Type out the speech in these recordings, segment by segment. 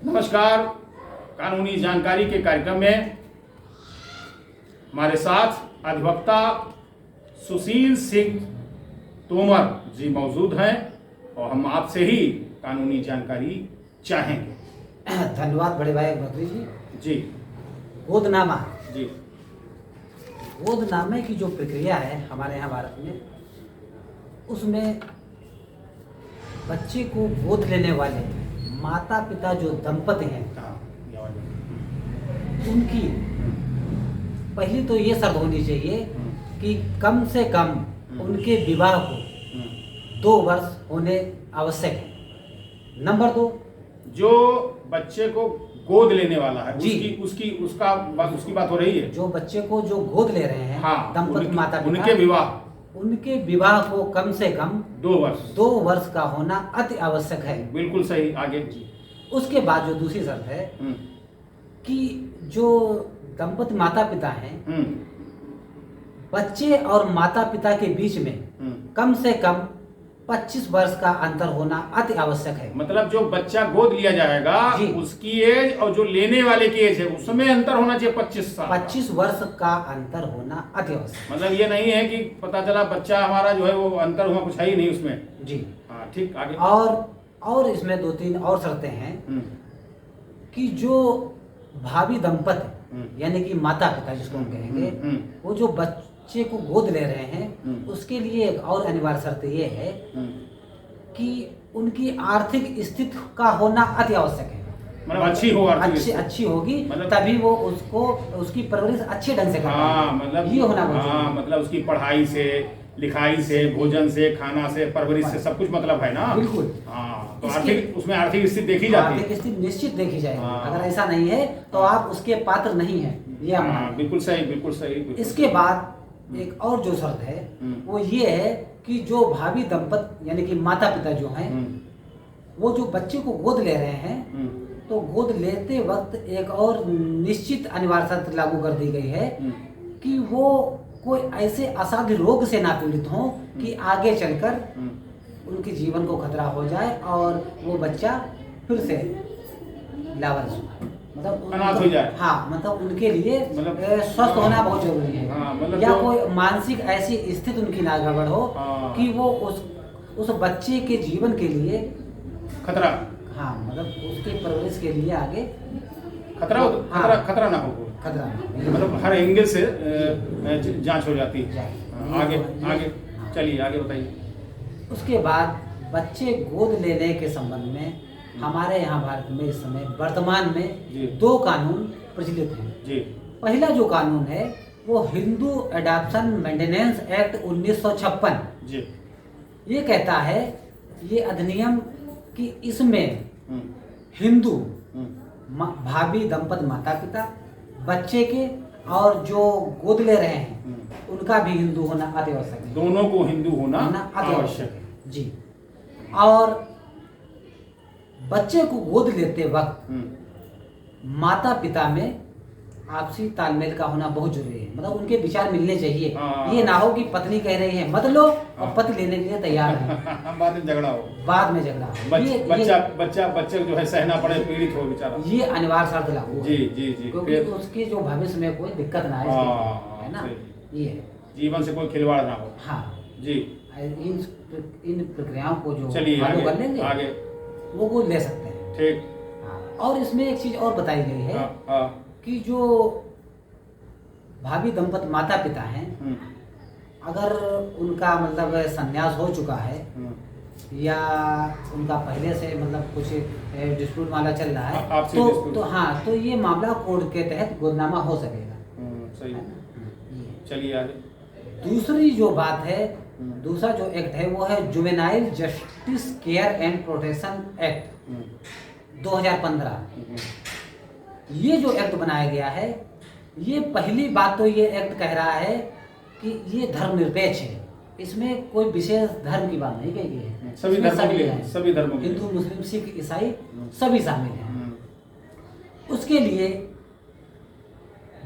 नमस्कार। कानूनी जानकारी के कार्यक्रम में हमारे साथ अधिवक्ता सुशील सिंह तोमर जी मौजूद हैं और हम आपसे ही कानूनी जानकारी चाहेंगे। धन्यवाद बड़े भाई बकरी जी। जी गोदनामा जी गोदनामे की जो प्रक्रिया है हमारे यहाँ भारत में, उसमें बच्चे को गोद लेने वाले माता पिता जो दंपति हैं, उनकी पहली तो ये शर्त होनी चाहिए कि कम से कम उनके विवाह को 2 वर्ष होने आवश्यक है। नंबर 2, जो बच्चे को गोद लेने वाला है जी, उसकी बात हो रही है। जो बच्चे को जो गोद ले रहे हैं, हाँ, दंपति माता पिता, उनके विवाह को कम से कम 2 वर्ष का होना अति आवश्यक है। बिल्कुल सही। आगे उसके बाद जो दूसरी शर्त है कि जो दंपति माता पिता हैं, बच्चे और माता पिता के बीच में कम से कम 25 वर्ष का अंतर होना अति आवश्यक है। मतलब जो बच्चा गोद लिया जाएगा उसकी एज और जो लेने वाले की एज है उसमें अंतर होना चाहिए 25 साल। 25 वर्ष का अंतर होना अति आवश्यक। मतलब ये नहीं है कि पता चला बच्चा हमारा जो है वो अंतर हुआ, कुछ है ही नहीं उसमें। जी हाँ, ठीक। आगे और इसमें 2-3 और शर्तें हैं कि जो भावी दंपति यानी कि माता पिता जिसको हम कहेंगे, वो जो बच्चे को गोद ले रहे हैं उसके लिए एक और अनिवार्य शर्त ये है कि उनकी आर्थिक स्थिति का होना अति आवश्यक है। मतलब अच्छी हो, अच्छी होगी, मतलब तभी वो उसकी परवरिश अच्छे ढंग से कर पाएगा। मतलब ये होना बहुत मतलब उसकी पढ़ाई से, लिखाई से, भोजन से, खाना से, परवरिश से सब कुछ मतलब है ना। बिल्कुल। हाँ, तो उसमें आर्थिक स्थिति देखी जाती है। आर्थिक स्थिति निश्चित देखी जाएगी। अगर ऐसा नहीं है तो आप उसके पात्र नहीं है, ये बिल्कुल सही, बिल्कुल सही। इसके बाद एक और जो शर्त है वो ये है कि जो भावी दंपति यानी कि माता पिता जो हैं, वो जो बच्चे को गोद ले रहे हैं तो गोद लेते वक्त एक और निश्चित अनिवार्य शर्त लागू कर दी गई है कि वो कोई ऐसे असाध्य रोग से ना पीड़ित हो कि आगे चलकर उनके जीवन को खतरा हो जाए और वो बच्चा फिर से लावारिस मतलब अनाथ हो जाए। हाँ, मतलब उनके लिए स्वस्थ होना बहुत जरूरी है। मतलब या कोई मानसिक ऐसी स्थिति उनकी ना गड़बड़ हो कि वो उस बच्चे के जीवन के लिए खतरा, हाँ, मतलब उसके परवरिश के लिए आगे खतरा ना हो। मतलब हर एंगल से जांच हो जाती है। आगे चलिए, आगे बताइए। उसके बाद बच्चे गोद लेने के संबंध में हमारे यहाँ भारत में इस समय वर्तमान में 2 कानून प्रचलित हैं। पहला जो कानून है वो हिंदू एडॉप्शन मेंटेनेंस एक्ट 1956 ये कहता है, ये अधिनियम कि इसमें हिंदू भावी दंपति माता पिता, बच्चे के और जो गोद ले रहे हैं उनका भी हिंदू होना अति आवश्यक है। दोनों को हिंदू होना अति आवश्यक है। जी। और बच्चे को गोद लेते वक्त माता पिता में आपसी तालमेल का होना बहुत जरूरी है। मतलब उनके विचार मिलने चाहिए। ये ना हो कि पत्नी कह रही है मत लो और पति लेने के लिए तैयार है, बाद में झगड़ा हो, बच्चा जो है सहना पड़े, पीड़ित हो बेचारा। ये अनिवार्य शर्त लागू है। जी, क्योंकि उसके जो भविष्य में कोई दिक्कत ना आए, है ना, ये जीवन से कोई खिलवाड़ ना हो। हाँ जी। इन प्रक्रियाओं को जो फॉलो कर लेंगे आगे वो गोद ले सकते हैं। ठीक। और इसमें एक चीज और बताई गई है कि जो भावी दंपति माता पिता हैं, अगर उनका मतलब संन्यास हो चुका है या उनका पहले से मतलब कुछ डिस्प्यूट मामला चल रहा है तो हाँ, तो ये मामला कोर्ट के तहत गोदनामा हो सकेगा। सही। चलिए आगे। दूसरी जो बात है, दूसरा जो एक्ट है वो है juvenile justice care and protection act 2015। ये जो एक्ट बनाया गया है, ये पहली बात तो ये एक्ट कह रहा है कि ये धर्मनिरपेक्ष है। इसमें कोई विशेष धर्म की बात नहीं कही गई है। सभी धर्म, हिंदू, मुस्लिम, सिख, ईसाई सभी शामिल हैं। उसके लिए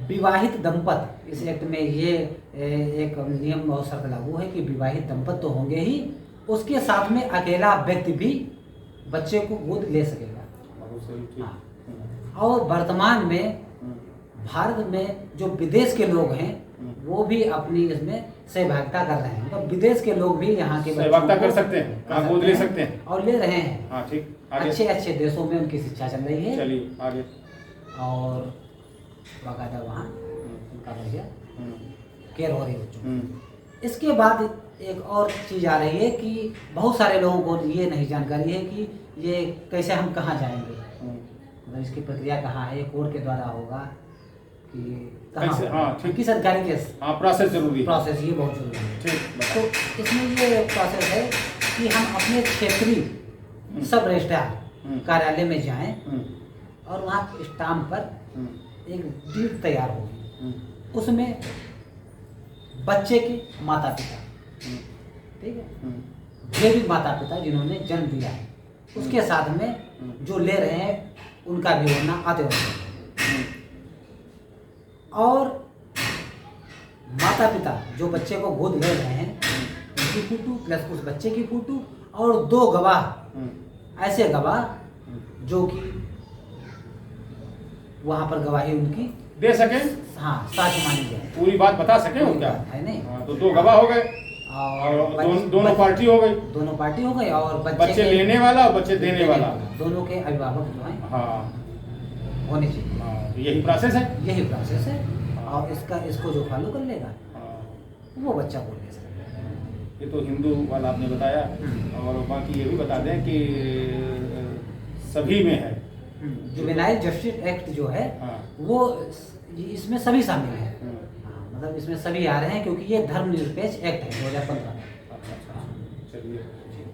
विवाहित दंपति, इस एक्ट में ये एक नियम और शर्त लागू है कि विवाहित दंपति तो होंगे ही, उसके साथ में अकेला व्यक्ति भी बच्चे को गोद ले सकेगा। हाँ। और वर्तमान में भारत में जो विदेश के लोग हैं वो भी अपनी इसमें सहभागिता कर रहे हैं। मतलब विदेश के लोग भी यहाँ के सहभागिता कर सकते हैं, गोद ले सकते हैं और ले रहे हैं। हाँ ठीक, आगे अच्छे अच्छे देशों में उनकी शिक्षा चल रही है। चलिए आगे। और बाकायदा वहाँ उनका बढ़िया केयर हो रही है बच्चों। इसके बाद एक और चीज़ आ रही है कि बहुत सारे लोगों को ये नहीं जानकारी है कि ये कैसे हम कहाँ जाएंगे, मतलब इसकी प्रक्रिया कहाँ है, कोर्ट के द्वारा होगा कि कहाँ होगा? हाँ ठीक, किस अधिकारी के प्रोसेस जरूरी है, प्रोसेस ये बहुत जरूरी है। ठीक। तो इसमें ये प्रोसेस है कि हम अपने क्षेत्रीय सब रजिस्ट्रार कार्यालय में जाएं और वहाँ स्टाम्प पर एक डीड तैयार होगी, उसमें बच्चे के माता पिता, ठीक है, जैविक माता पिता जिन्होंने जन्म दिया है, उसके साथ में जो ले रहे हैं उनका भी होना आते होना, और माता पिता जो बच्चे को गोद ले रहे हैं उनकी फोटो प्लस उस बच्चे की फोटो और 2 गवाह, ऐसे गवाह जो कि वहाँ पर गवाही उनकी दे सके, हाँ साक्ष्य मानी जाए, पूरी बात बता सके वो क्या है नहीं। हाँ, तो 2 गवाह हो गए और दोनों पार्टी हो गई, दोनों पार्टी हो गई और बच्चे लेने वाला और बच्चे देने वाला, दोनों के अभिभावक जो हैं हाँ होने चाहिए। हाँ, तो यही प्रोसेस है, यही प्रोसेस है। और इसको जो फॉलो कर लेगा हाँ। वो बच्चा बोल ले सकता है। ये तो हिंदू वाला आपने बताया, और बाकी ये भी बता दें कि सभी में है जुवेनाइल जस्टिस एक्ट जो है हाँ। वो इसमें सभी शामिल है। हाँ, मतलब इसमें सभी आ रहे हैं क्योंकि ये धर्मनिरपेक्ष एक्ट है 2015। चलिए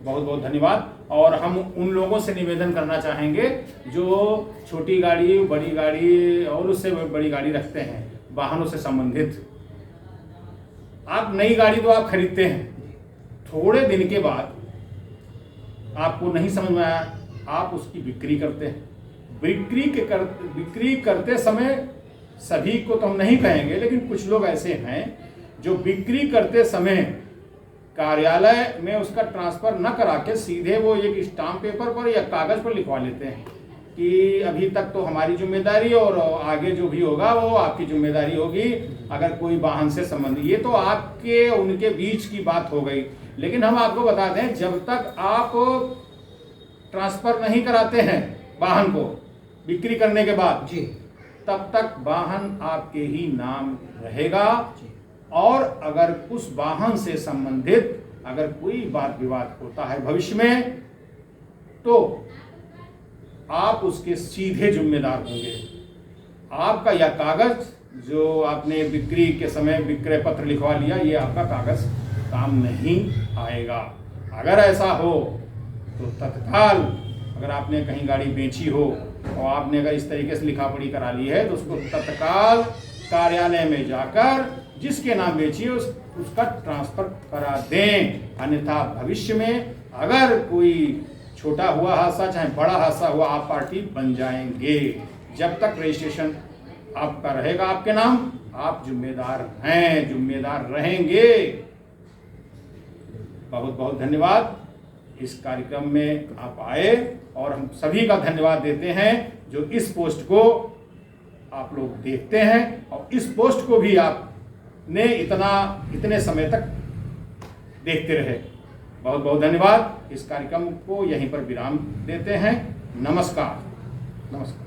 बहुत बहुत धन्यवाद। और हम उन लोगों से निवेदन करना चाहेंगे जो छोटी गाड़ी, बड़ी गाड़ी और उससे बड़ी गाड़ी रखते हैं, वाहनों से संबंधित। आप नई गाड़ी तो आप खरीदते हैं, थोड़े दिन के बाद आपको नहीं समझ में आया, आप उसकी बिक्री करते हैं। बिक्री करते समय सभी को तो हम नहीं कहेंगे, लेकिन कुछ लोग ऐसे हैं जो बिक्री करते समय कार्यालय में उसका ट्रांसफर न करा के सीधे वो एक स्टाम्प पेपर पर या कागज पर लिखवा लेते हैं कि अभी तक तो हमारी जिम्मेदारी और आगे जो भी होगा वो आपकी जिम्मेदारी होगी, अगर कोई वाहन से संबंधित। ये तो आपके उनके बीच की बात हो गई, लेकिन हम आपको बता दें जब तक आप ट्रांसफर नहीं कराते हैं वाहन को बिक्री करने के बाद जी, तब तक वाहन आपके ही नाम रहेगा। और अगर उस वाहन से संबंधित अगर कोई वाद विवाद होता है भविष्य में, तो आप उसके सीधे जिम्मेदार होंगे। आपका यह कागज जो आपने बिक्री के समय विक्रय पत्र लिखवा लिया, ये आपका कागज काम नहीं आएगा। अगर ऐसा हो तो तत्काल, अगर आपने कहीं गाड़ी बेची हो और आपने अगर इस तरीके से लिखा पढ़ी करा ली है, तो उसको तत्काल कार्यालय में जाकर जिसके नाम बेची है उसका ट्रांसफर करा दें। अन्यथा भविष्य में अगर कोई छोटा हुआ हादसा चाहे बड़ा हादसा हुआ, आप पार्टी बन जाएंगे। जब तक रजिस्ट्रेशन आपका रहेगा आपके नाम, आप जिम्मेदार हैं, जिम्मेदार रहेंगे। बहुत बहुत धन्यवाद। इस कार्यक्रम में आप आए और हम सभी का धन्यवाद देते हैं जो इस पोस्ट को आप लोग देखते हैं और इस पोस्ट को भी आपने इतने समय तक देखते रहे। बहुत बहुत धन्यवाद। इस कार्यक्रम को यहीं पर विराम देते हैं। नमस्कार। नमस्कार।